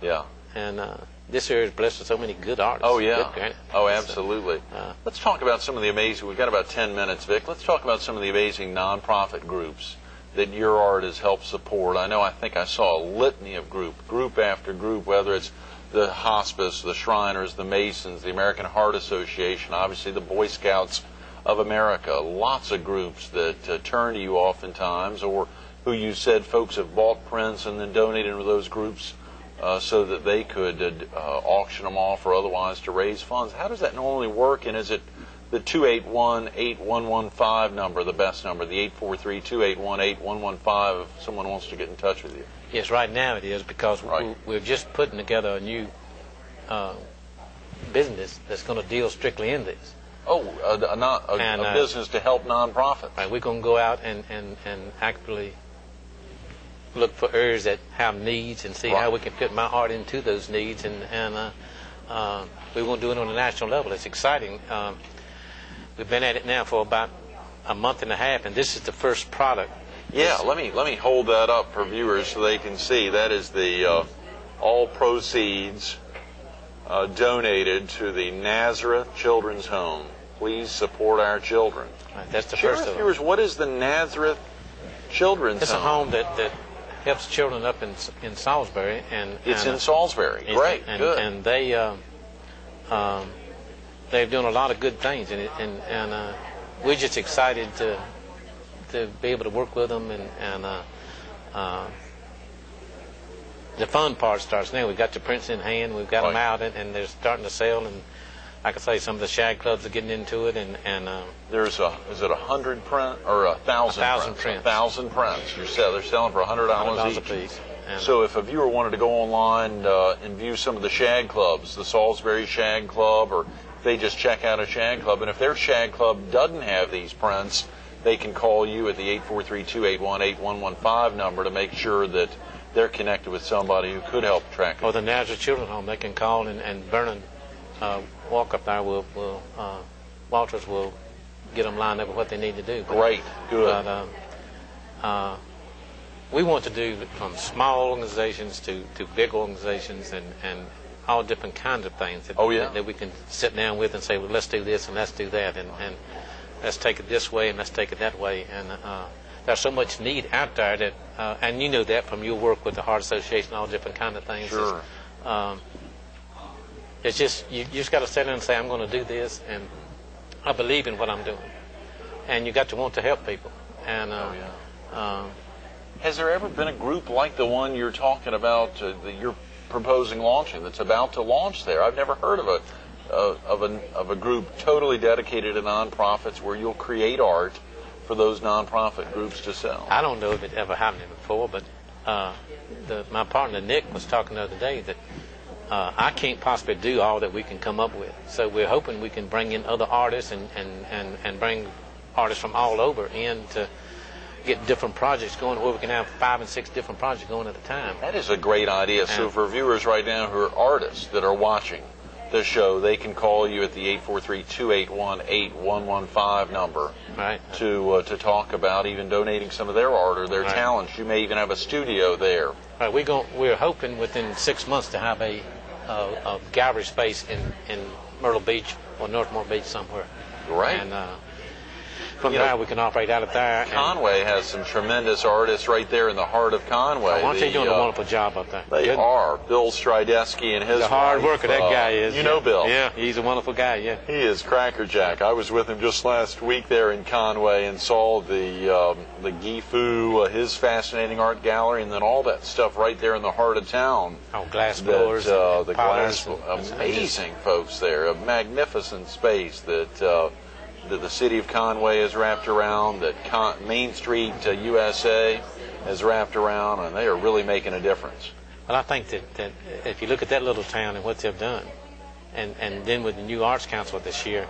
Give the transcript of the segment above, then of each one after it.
Yeah. And this area is blessed with so many good artists. Oh, yeah. Good Oh, absolutely. Let's talk about some of the amazing, we've got about 10 minutes, Vic. Let's talk about some of the amazing nonprofit groups that your art has helped support. I think I saw a litany of group after group, whether it's the hospice, the Shriners, the Masons, the American Heart Association, obviously the Boy Scouts of America. Lots of groups that turn to you oftentimes, or who you said folks have bought prints and then donated to those groups so that they could auction them off or otherwise to raise funds. How does that normally work, and is it the 281-8115 number, the best number, the 843-281-8115 if someone wants to get in touch with you? Yes, right now it is, because we're just putting together a new business that's going to deal strictly in this. Oh, a business to help nonprofits. Right, we're going to go out and actually look for areas that have needs and see how we can fit my art into those needs, and we won't do it on a national level. It's exciting. We've been at it now for about a month and a half, and this is the first product. Yeah, let me hold that up for viewers so they can see. That is the all proceeds donated to the Nazareth Children's Home. Please support our children. Right, that's the Share first with of them. viewers, what is the Nazareth Children's Home? It's a home that helps children up in Salisbury, and it's in Salisbury. Great, good. And they're doing a lot of good things, and we're just excited to be able to work with them, and the fun part starts now. We've got the prints in hand, we've got them out, and they're starting to sell, and like I say, some of the shag clubs are getting into it, and there's is it 100 print or 1,000 prints? 1,000 prints. They're selling for $100 each. a piece. So if a viewer wanted to go online and view some of the shag clubs, the Salisbury Shag Club, or they just check out a shag club, and if their shag club doesn't have these prints, they can call you at the 843-281-8115 number to make sure that they're connected with somebody who could help track it. Or the Nazareth Children's Home, they can call, and Vernon walk up there. Walters will get them lined up with what they need to do. Great, good. But we want to do from small organizations to big organizations, and all different kinds of things that we can sit down with and say, well, let's do this and let's do that, and let's take it this way and let's take it that way. And there's so much need out there that, and you know that from your work with the Heart Association, all different kinds of things. Sure. It's just, you just got to sit down and say, I'm going to do this, and I believe in what I'm doing. And you got to want to help people. And has there ever been a group like the one you're talking about that you're proposing launching, that's about to launch there? I've never heard of a group totally dedicated to nonprofits where you'll create art for those nonprofit groups to sell. I don't know if it ever happened before, but my partner Nick was talking the other day that I can't possibly do all that we can come up with. So we're hoping we can bring in other artists and bring artists from all over in to get different projects going, where we can have 5 and 6 different projects going at a time. That is a great idea. So for viewers right now who are artists that are watching the show, they can call you at the 843-281-8115 number to talk about even donating some of their art or their talents. You may even have a studio there. Right, we're hoping within 6 months to have a gallery space in Myrtle Beach or North Myrtle Beach somewhere. Right. And from there we can operate out of there. Conway has some tremendous artists right there in the heart of Conway. I want you doing a wonderful job up there. They are. Bill Strydeski and his the hard worker that guy is. You know Bill. Yeah, he's a wonderful guy, yeah. He is crackerjack. I was with him just last week there in Conway and saw the Gifu, his fascinating art gallery, and then all that stuff right there in the heart of town. Oh, glass blowers. The glass, amazing folks there. A magnificent space that the city of Conway is wrapped around, that Main Street USA is wrapped around, and they are really making a difference. Well, I think that if you look at that little town and what they've done, and then with the new Arts Council this year,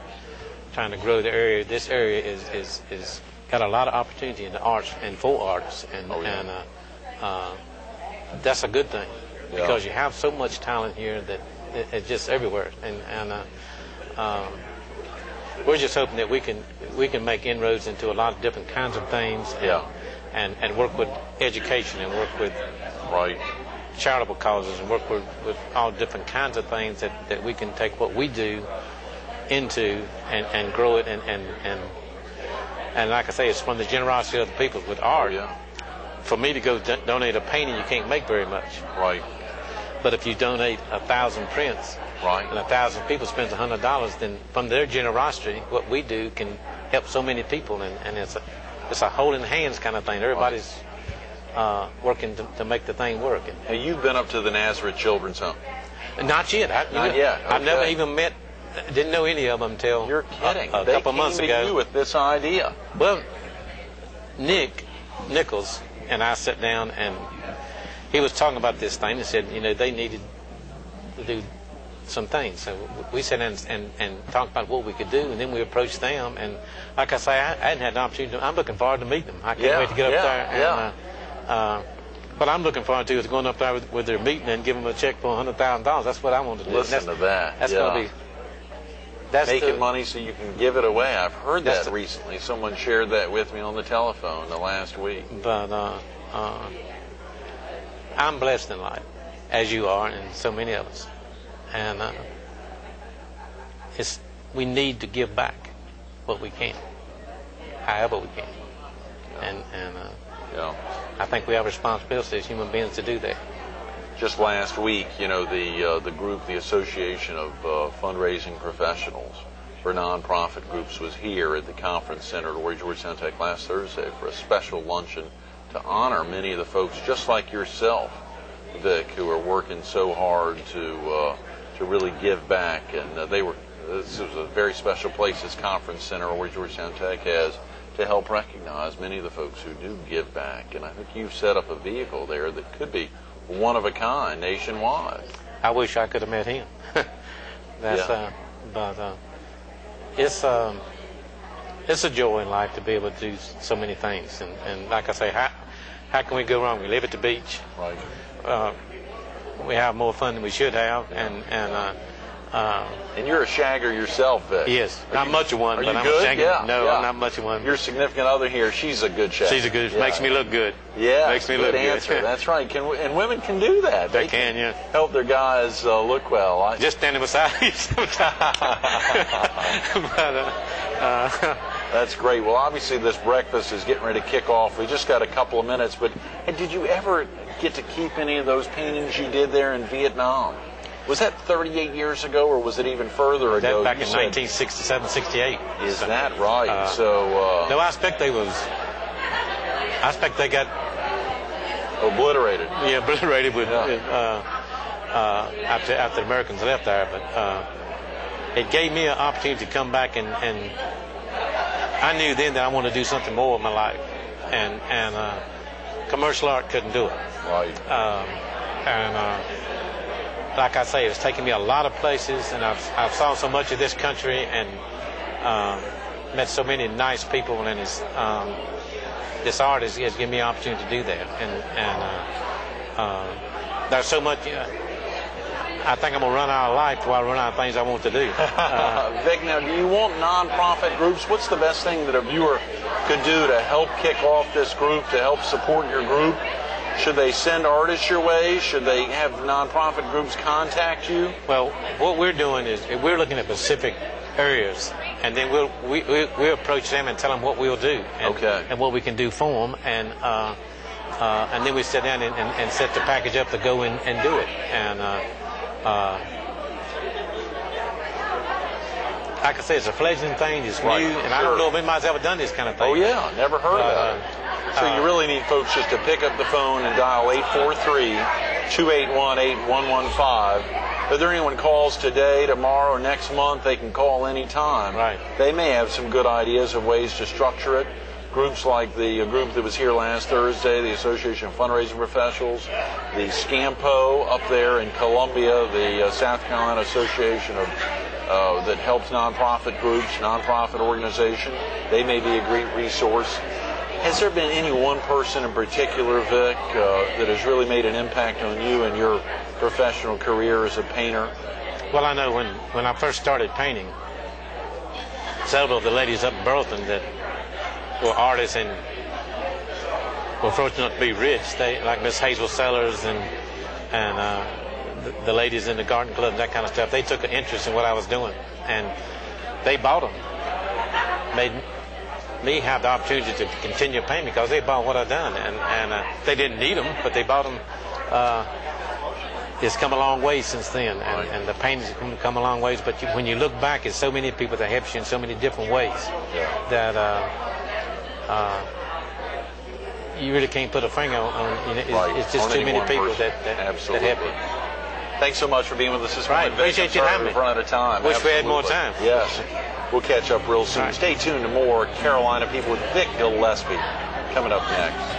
trying to grow the area, this area is got a lot of opportunity in the arts and for artists, and that's a good thing, because you have so much talent here that it's just everywhere, and we're just hoping that we can make inroads into a lot of different kinds of things, and work with education and work with charitable causes and work with all different kinds of things that we can take what we do into and grow it and like I say, it's from the generosity of the people with art. Yeah. For me to go donate a painting, you can't make very much. Right. But if you donate 1,000 prints, right, and 1,000 people spends $100, then from their generosity, what we do can help so many people, and it's a holding hands kind of thing. Everybody's working to make the thing work. Now, you've been up to the Nazareth Children's Home? Not yet. Not yet. Okay. I've never even didn't know any of them until You're kidding. a couple months ago. They came to you with this idea. Well, Nick Nichols and I sat down, and he was talking about this thing and said, they needed to do some things. So we sat down and talked about what we could do, and then we approached them. And like I say, I hadn't had an opportunity. I'm looking forward to meeting them. I can't wait to get up there. And, but I'm looking forward to is going up there with their meeting and giving them a check for $100,000. That's what I want to do. Listen to that. That's going to be... Making money so you can give it away. I've heard that recently. Someone shared that with me on the telephone the last week. But I'm blessed in life, as you are, and so many of us. And we need to give back what we can, however we can. Yeah. I think we have a responsibility as human beings to do that. Just last week, the group, the Association of Fundraising Professionals for Nonprofit Groups, was here at the conference center at Horry Georgetown Tech last Thursday for a special luncheon to honor many of the folks just like yourself, Vic, who are working so hard to really give back. And this was a very special place, this conference center Horry Georgetown Tech has, to help recognize many of the folks who do give back. And I think you've set up a vehicle there that could be one of a kind nationwide. I wish I could have met him. But it's a joy in life to be able to do so many things. And like I say, how can we go wrong? We live at the beach. Right. We have more fun than we should have, and you're a shagger yourself, Vic. Yes, not much of one, but I'm good? a shagger. Yeah, no, yeah. I'm not much of one. Your significant other here, she's a good shagger. She's a good. Makes me look good. Yeah, makes me look answer. good. That's right. And women can do that. They can, yeah. Help their guys look well. Just standing beside you sometimes. That's great. Well, obviously this breakfast is getting ready to kick off. We just got a couple of minutes, but did you ever get to keep any of those paintings you did there in Vietnam? Was that 38 years ago, or was it even further ago? Back in 1967, 68. Is that right? No, I expect they got obliterated. Yeah, obliterated with after the Americans left there. But it gave me an opportunity to come back, and I knew then that I wanted to do something more with my life, and commercial art couldn't do it. Right. Like I say, it's taken me a lot of places, and I've saw so much of this country, and met so many nice people, and this art has given me an opportunity to do that. And there's so much. I think I'm gonna run out of life before I run out of things I want to do. Vic, now, do you want nonprofit groups? What's the best thing that a viewer could do to help kick off this group, to help support your group? Should they send artists your way? Should they have nonprofit groups contact you? Well, what we're doing is we're looking at specific areas, and then we'll approach them and tell them what we'll do, and what we can do for them, and then we sit down and set the package up to go and do it. And like I say, it's a fledgling thing. It's new, and I don't know if anybody's ever done this kind of thing. Oh yeah, never heard of it. So you really need folks just to pick up the phone and dial 843-281-8115. If there anyone calls today, tomorrow, or next month, they can call any time. Right. They may have some good ideas of ways to structure it. Groups like the group that was here last Thursday, the Association of Fundraising Professionals, the SCAMPO up there in Columbia, the South Carolina Association of that helps nonprofit groups, nonprofit organization. They may be a great resource. Has there been any one person in particular, Vic, that has really made an impact on you and your professional career as a painter? Well, I know when I first started painting, several of the ladies up in Burleson that were artists and were fortunate enough to be rich, they like Miss Hazel Sellers and the ladies in the garden club and that kind of stuff, they took an interest in what I was doing, and they bought them. Made me have the opportunity to continue paying because they bought what I done, and they didn't need them, but they bought them. It's come a long way since then, and the paintings have come a long ways. But when you look back, it's so many people that help you in so many different ways that you really can't put a finger on. It's just too many people that help you. Thanks so much for being with us this morning. Appreciate you having me. We've run out of time. Wish we had more time. Yes. We'll catch up real soon. Stay tuned to more Carolina People with Vic Gillespie coming up next.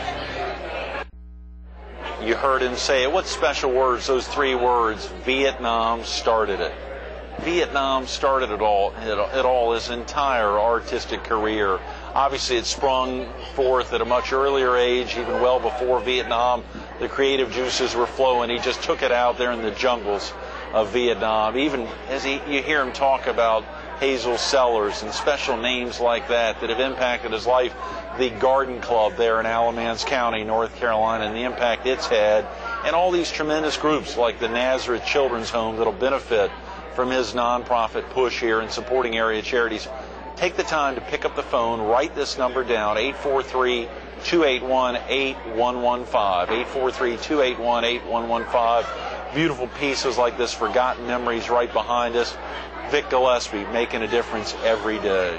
You heard him say it. What special words, those 3 words, Vietnam started it. Vietnam started it all, his entire artistic career. Obviously, it sprung forth at a much earlier age, even well before Vietnam. The creative juices were flowing. He just took it out there in the jungles of Vietnam. Even as you hear him talk about Hazel Sellers and special names like that have impacted his life. The Garden Club there in Alamance County, North Carolina, and the impact it's had. And all these tremendous groups like the Nazareth Children's Home that'll benefit from his nonprofit push here in supporting area charities. Take the time to pick up the phone, write this number down, 843-281-8115, 843-281-8115. Beautiful pieces like this, Forgotten Memories right behind us. Vic Gillespie making a difference every day.